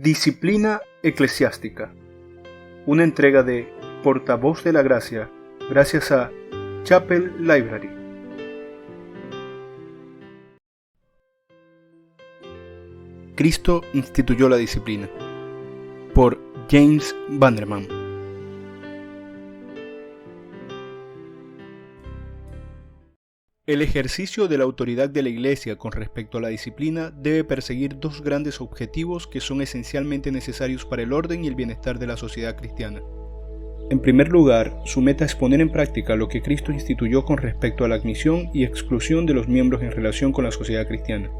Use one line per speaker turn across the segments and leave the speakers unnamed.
Disciplina eclesiástica. Una entrega de Portavoz de la Gracia, gracias a Chapel Library. Cristo instituyó la disciplina. Por James Vanderman. El ejercicio de la autoridad de la Iglesia con respecto a la disciplina debe perseguir dos grandes objetivos que son esencialmente necesarios para el orden y el bienestar de la sociedad cristiana. En primer lugar, su meta es poner en práctica lo que Cristo instituyó con respecto a la admisión y exclusión de los miembros en relación con la sociedad cristiana.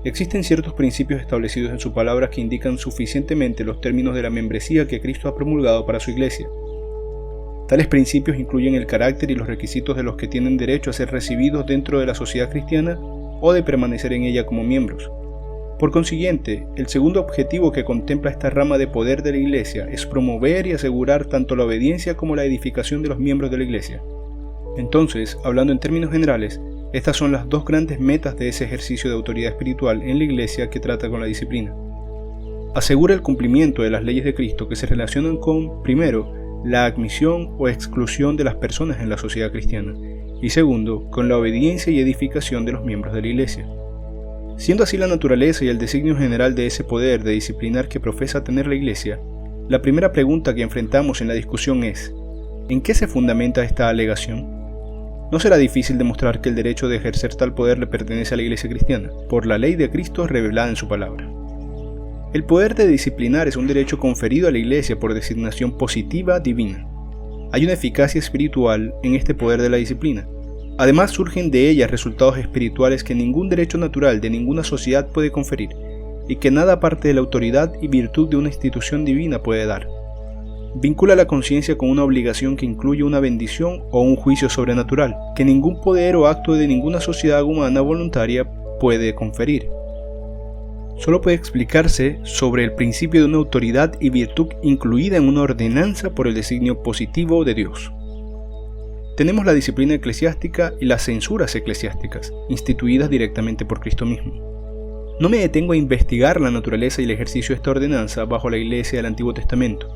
Existen ciertos principios establecidos en su palabra que indican suficientemente los términos de la membresía que Cristo ha promulgado para su Iglesia. Tales principios incluyen el carácter y los requisitos de los que tienen derecho a ser recibidos dentro de la sociedad cristiana o de permanecer en ella como miembros. Por consiguiente, el segundo objetivo que contempla esta rama de poder de la Iglesia es promover y asegurar tanto la obediencia como la edificación de los miembros de la Iglesia. Entonces, hablando en términos generales, estas son las dos grandes metas de ese ejercicio de autoridad espiritual en la Iglesia que trata con la disciplina. Asegura el cumplimiento de las leyes de Cristo que se relacionan con, primero, la admisión o exclusión de las personas en la sociedad cristiana, y segundo, con la obediencia y edificación de los miembros de la Iglesia. Siendo así la naturaleza y el designio general de ese poder de disciplinar que profesa tener la Iglesia, la primera pregunta que enfrentamos en la discusión es: ¿en qué se fundamenta esta alegación? No será difícil demostrar que el derecho de ejercer tal poder le pertenece a la Iglesia cristiana, por la ley de Cristo revelada en su palabra. El poder de disciplinar es un derecho conferido a la Iglesia por designación positiva divina. Hay una eficacia espiritual en este poder de la disciplina. Además, surgen de ella resultados espirituales que ningún derecho natural de ninguna sociedad puede conferir, y que nada aparte de la autoridad y virtud de una institución divina puede dar. Vincula la conciencia con una obligación que incluye una bendición o un juicio sobrenatural, que ningún poder o acto de ninguna sociedad humana voluntaria puede conferir. Solo puede explicarse sobre el principio de una autoridad y virtud incluida en una ordenanza por el designio positivo de Dios. Tenemos la disciplina eclesiástica y las censuras eclesiásticas, instituidas directamente por Cristo mismo. No me detengo a investigar la naturaleza y el ejercicio de esta ordenanza bajo la Iglesia del Antiguo Testamento,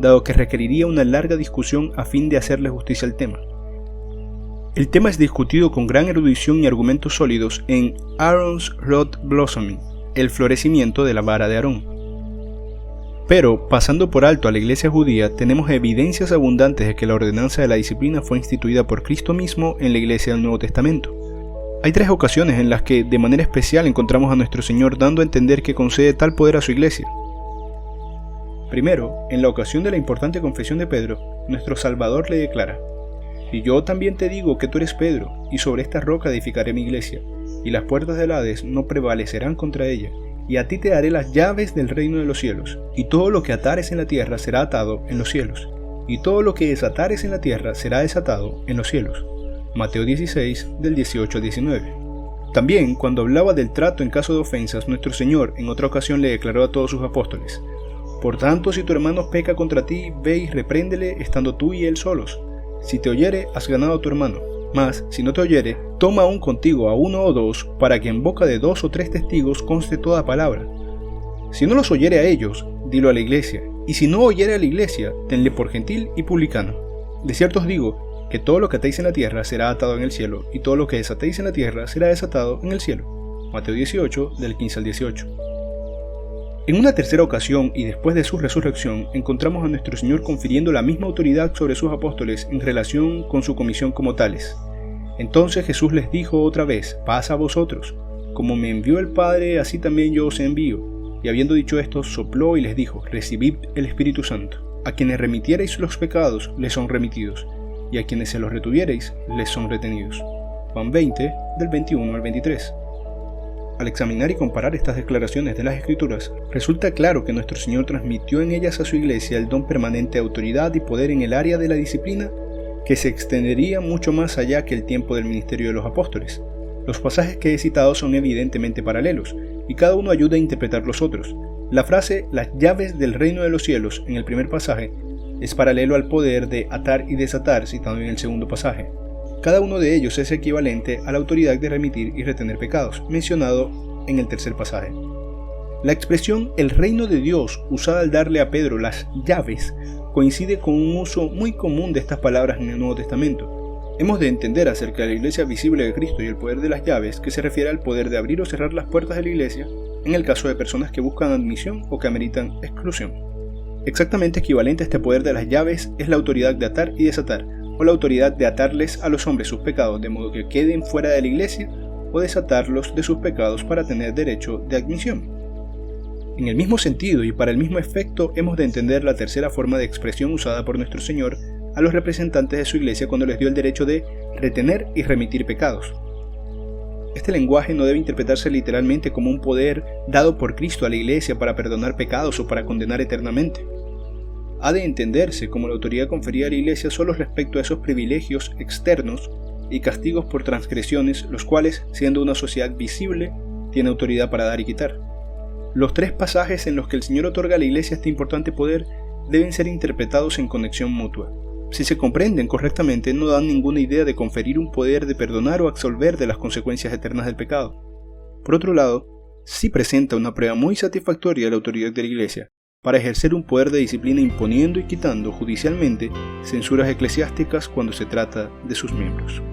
dado que requeriría una larga discusión a fin de hacerle justicia al tema. El tema es discutido con gran erudición y argumentos sólidos en Aaron's Rod Blossoming, el florecimiento de la vara de Aarón. Pero, pasando por alto a la Iglesia judía, tenemos evidencias abundantes de que la ordenanza de la disciplina fue instituida por Cristo mismo en la Iglesia del Nuevo Testamento. Hay tres ocasiones en las que, de manera especial, encontramos a nuestro Señor dando a entender que concede tal poder a su Iglesia. Primero, en la ocasión de la importante confesión de Pedro, nuestro Salvador le declara: «Y yo también te digo que tú eres Pedro, y sobre esta roca edificaré mi Iglesia, y las puertas del Hades no prevalecerán contra ella, y a ti te daré las llaves del reino de los cielos, y todo lo que atares en la tierra será atado en los cielos, y todo lo que desatares en la tierra será desatado en los cielos». Mateo 16, del 18 al 19. También, cuando hablaba del trato en caso de ofensas, nuestro Señor en otra ocasión le declaró a todos sus apóstoles: «Por tanto, si tu hermano peca contra ti, ve y repréndele estando tú y él solos. Si te oyere, has ganado a tu hermano. Mas, si no te oyere, toma aún contigo a uno o dos, para que en boca de 2 o 3 testigos conste toda palabra. Si no los oyere a ellos, dilo a la Iglesia, y si no oyere a la Iglesia, tenle por gentil y publicano. De cierto os digo, que todo lo que atéis en la tierra será atado en el cielo, y todo lo que desatéis en la tierra será desatado en el cielo». Mateo 18, del 15 al 18. En una tercera ocasión, y después de su resurrección, encontramos a nuestro Señor confiriendo la misma autoridad sobre sus apóstoles en relación con su comisión como tales. Entonces Jesús les dijo otra vez: «Paz a vosotros. Como me envió el Padre, así también yo os envío». Y habiendo dicho esto, sopló y les dijo: «Recibid el Espíritu Santo. A quienes remitiereis los pecados, les son remitidos, y a quienes se los retuviereis, les son retenidos». Juan 20, del 21 al 23. Al examinar y comparar estas declaraciones de las Escrituras, resulta claro que nuestro Señor transmitió en ellas a su Iglesia el don permanente de autoridad y poder en el área de la disciplina, que se extendería mucho más allá que el tiempo del ministerio de los apóstoles. Los pasajes que he citado son evidentemente paralelos, y cada uno ayuda a interpretar los otros. La frase «las llaves del reino de los cielos» en el primer pasaje es paralelo al poder de atar y desatar citado en el segundo pasaje. Cada uno de ellos es equivalente a la autoridad de remitir y retener pecados, mencionado en el tercer pasaje. La expresión «el reino de Dios», usada al darle a Pedro las llaves, coincide con un uso muy común de estas palabras en el Nuevo Testamento. Hemos de entender acerca de la iglesia visible de Cristo y el poder de las llaves que se refiere al poder de abrir o cerrar las puertas de la iglesia en el caso de personas que buscan admisión o que ameritan exclusión. Exactamente equivalente a este poder de las llaves es la autoridad de atar y desatar, o la autoridad de atarles a los hombres sus pecados de modo que queden fuera de la iglesia, o desatarlos de sus pecados para tener derecho de admisión. En el mismo sentido y para el mismo efecto hemos de entender la tercera forma de expresión usada por nuestro Señor a los representantes de su iglesia cuando les dio el derecho de retener y remitir pecados. Este lenguaje no debe interpretarse literalmente como un poder dado por Cristo a la iglesia para perdonar pecados o para condenar eternamente. Ha de entenderse como la autoridad conferida a la iglesia solo respecto a esos privilegios externos y castigos por transgresiones, los cuales, siendo una sociedad visible, tiene autoridad para dar y quitar. Los tres pasajes en los que el Señor otorga a la iglesia este importante poder deben ser interpretados en conexión mutua. Si se comprenden correctamente, no dan ninguna idea de conferir un poder de perdonar o absolver de las consecuencias eternas del pecado. Por otro lado, sí presenta una prueba muy satisfactoria de la autoridad de la iglesia para ejercer un poder de disciplina imponiendo y quitando judicialmente censuras eclesiásticas cuando se trata de sus miembros.